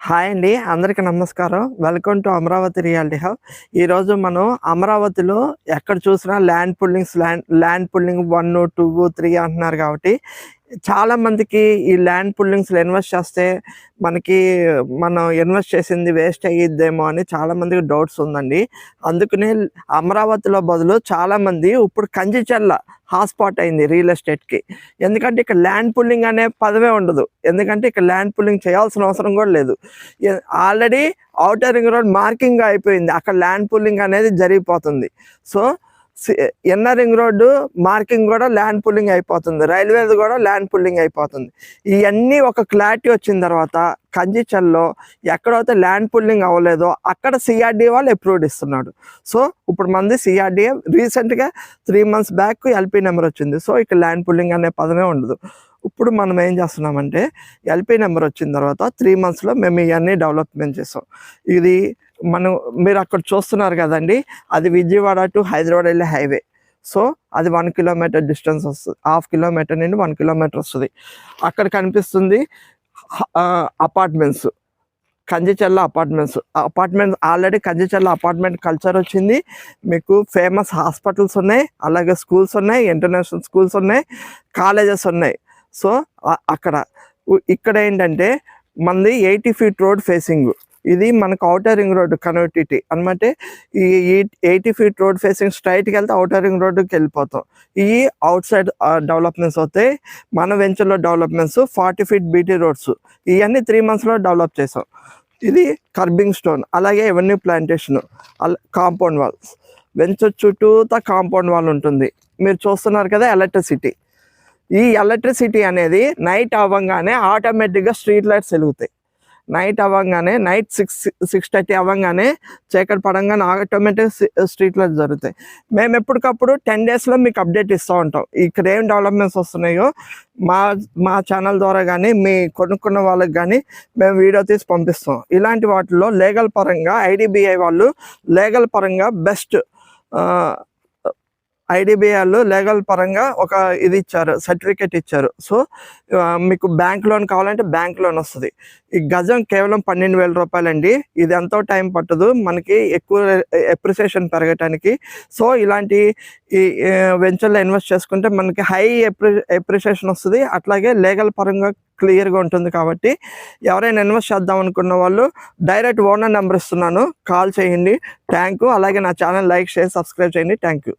Hi అండి, అందరికీ నమస్కారం. Welcome to Amaravati reality hub. ఈరోజు మనం అమరావతిలో ఎక్కడ చూసినా ల్యాండ్ పుల్లింగ్ 1, 2, 3 అంటున్నారు కాబట్టి చాలామందికి ఈ ల్యాండ్ పుల్లింగ్స్లో ఇన్వెస్ట్ చేస్తే మనం ఇన్వెస్ట్ చేసింది వేస్ట్ అయ్యిద్దేమో అని చాలామందికి డౌట్స్ ఉందండి. అందుకనే అమరావతిలో బదులు చాలామంది ఇప్పుడు కంచిచర్ల హాట్స్పాట్ అయింది రియల్ ఎస్టేట్కి. ఎందుకంటే ఇక్కడ ల్యాండ్ పుల్లింగ్ అనే పదమే ఉండదు. ఎందుకంటే ఇక్కడ ల్యాండ్ పుల్లింగ్ చేయాల్సిన అవసరం కూడా లేదు. Already outer ring road marking అయిపోయింది, అక్కడ ల్యాండ్ పుల్లింగ్ అనేది జరిగిపోతుంది. So inner ring road marking కూడా ల్యాండ్ పుల్లింగ్ అయిపోతుంది, రైల్వేది కూడా ల్యాండ్ పుల్లింగ్ అయిపోతుంది. ఇవన్నీ ఒక క్లారిటీ వచ్చిన తర్వాత కంచిచర్లలో ఎక్కడైతే ల్యాండ్ పుల్లింగ్ అవ్వలేదో అక్కడ సిఆర్డీఏ వాళ్ళు అప్రూవ్డ్ ఇస్తున్నాడు. సో ఇప్పుడు మంది సిఆర్డీఏ రీసెంట్గా 3 months బ్యాక్ ఎల్పీ నెంబర్ వచ్చింది. సో ఇక్కడ ల్యాండ్ పుల్లింగ్ అనే పదమే ఉండదు. ఇప్పుడు మనం ఏం చేస్తున్నామంటే ఎల్పీ నెంబర్ వచ్చిన తర్వాత 3 monthsలో మేము ఇవన్నీ డెవలప్మెంట్ చేసాం. ఇది మీరు అక్కడ చూస్తున్నారు కదండి, అది విజయవాడ టు హైదరాబాద్ వెళ్ళే హైవే. సో అది 1 kilometer డిస్టెన్స్ వస్తుంది, 1/2 kilometer నుండి 1 kilometer వస్తుంది. అక్కడ కనిపిస్తుంది apartments, Kanchicherla apartments already Kanchicherla apartment culture వచ్చింది. మీకు ఫేమస్ హాస్పిటల్స్ ఉన్నాయి, అలాగే స్కూల్స్ ఉన్నాయి, ఇంటర్నేషనల్ స్కూల్స్ ఉన్నాయి, కాలేజెస్ ఉన్నాయి. సో ఇక్కడ ఏంటంటే మనది 80 feet రోడ్ ఫేసింగ్. ఇది మనకు ఔటర్ రింగ్ రోడ్ కనెక్టివిటీ అనమాట. ఈ 80 feet రోడ్ ఫేసింగ్ స్ట్రైట్కి వెళ్తే ఔటర్ రింగ్ రోడ్డుకి వెళ్ళిపోతాం. ఈ అవుట్ సైడ్ డెవలప్మెంట్స్ అవుతాయి. మన వెంచర్లో డెవలప్మెంట్స్ 40 feet బీటీ రోడ్స్, ఇవన్నీ 3 monthsలో డెవలప్ చేసాం. ఇది కర్బింగ్ స్టోన్, అలాగే avenue plantation, compound walls, venture చుట్టూతా కాంపౌండ్ వాల్ ఉంటుంది. మీరు చూస్తున్నారు కదా ఎలక్ట్రిసిటీ. ఈ ఎలక్ట్రిసిటీ అనేది నైట్ అవ్వగానే ఆటోమేటిక్గా స్ట్రీట్ లైట్స్ వెలుగుతాయి. నైట్ 6:30 అవ్వగానే చీకటి పడంగానే ఆటోమేటిక్ స్ట్రీట్ లైట్స్ జరుగుతాయి. మేము ఎప్పటికప్పుడు 10 daysలో మీకు అప్డేట్ ఇస్తూ ఉంటాం. ఇక్కడ ఏం డెవలప్మెంట్స్ వస్తున్నాయో మా ఛానల్ ద్వారా కానీ మీ కొనుక్కున్న వాళ్ళకి కానీ మేము వీడియో తీసి పంపిస్తాం. ఇలాంటి వాటిల్లో లీగల్ పరంగా ఐడిబిఐ వాళ్ళు లీగల్ పరంగా బెస్ట్, ఐడిబిఐలు లీగల్ పరంగా ఒక ఇది ఇచ్చారు, సర్టిఫికేట్ ఇచ్చారు. సో మీకు బ్యాంక్ లోన్ కావాలంటే బ్యాంక్ లోన్ వస్తుంది. ఈ గజం కేవలం 12,000 రూపాయలండి. ఇది ఎంతో టైం పట్టదు మనకి ఎక్కువ ఎప్రిసియేషన్ పెరగటానికి. సో ఇలాంటి ఈ వెంచర్లో ఇన్వెస్ట్ చేసుకుంటే మనకి హై ఎప్రిసియేషన్ వస్తుంది, అట్లాగే లీగల్ పరంగా క్లియర్గా ఉంటుంది. కాబట్టి ఎవరైనా ఇన్వెస్ట్ చేద్దాం అనుకున్న వాళ్ళు డైరెక్ట్ ఓనర్ నెంబర్ ఇస్తున్నాను, కాల్ చేయండి. Thank you. అలాగే నా ఛానల్ లైక్, షేర్, సబ్స్క్రైబ్ చేయండి. Thank you.